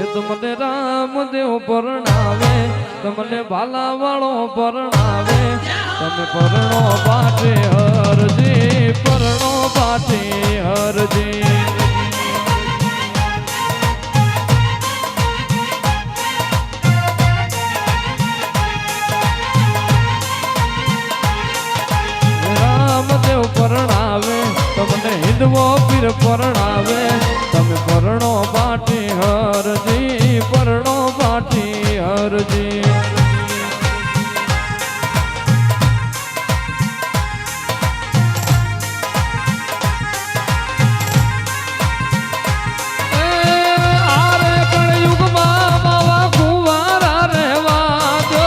એ તમને રામદેવ પરણાવે, તમને ભાલા વાળો પરણાવે, તમે પરણો પાઠે હરજી, પરણો પાઠે હરજી. રામદેવ પરણાવે, તમને હિંદવો પીર પરણાવે, તમે પરણો પાઠી હરજી, પરણો પાઠી હરજી. આરે કળયુગમાં બાવા કુંવારા રહેવા દો,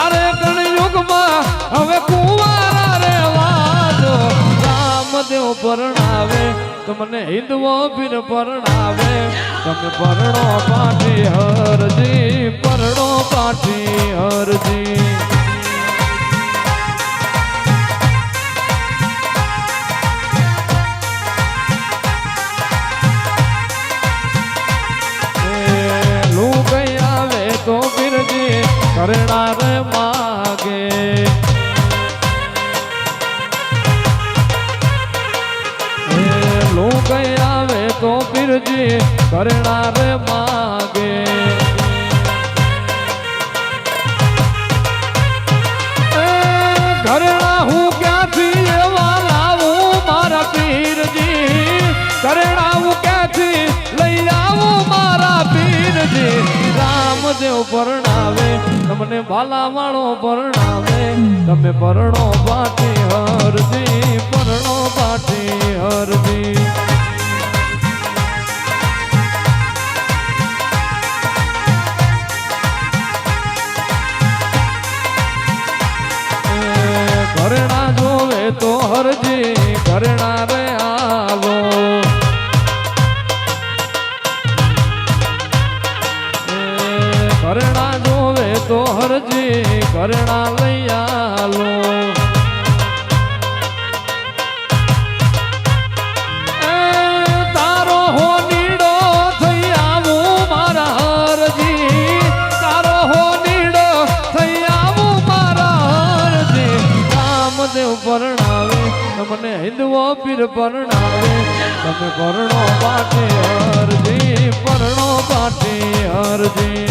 આરે કળયુગમાં હવે કુંવારા રહેવા દો. રામદેવ પરણાવે, તમને હિંદવો પીર પરણાવે, તમે પરણો પાઠી હરજી, પરણો પાઠી હરજી. લુગઈ આવે તો પીરજી કરનાર માગે, લુગઈ આવે તો પીરજી કરનાર માગે. ઘરેણા હું ક્યાંથી એવા લાવું મારા પીરજી, ઘરેણા હું ક્યાંથી લઈ આવું મારા પીરજી. રામદેવ પરણાવે, તમને ભાલા વાળો પરણાવે, તમે પરણો પાઠી હરજી, પરણો પાઠી હરજી. ઘરેણા જોવે તો હરજી, ઘરેણા રે આલો, ઘરેણા જોવે તો હરજી, ઘરેણા લઈ આલો. તારો હો નીડો થઈ આવું મારા હરજી, તારો હો નીડો થઈ આવું મારા હરજી. રામદેવ પરણાવે, તમને હિંદવો પીર પરણાવે, તમે પરણો પાઠે હરજી, પરણો પાઠે હરજી.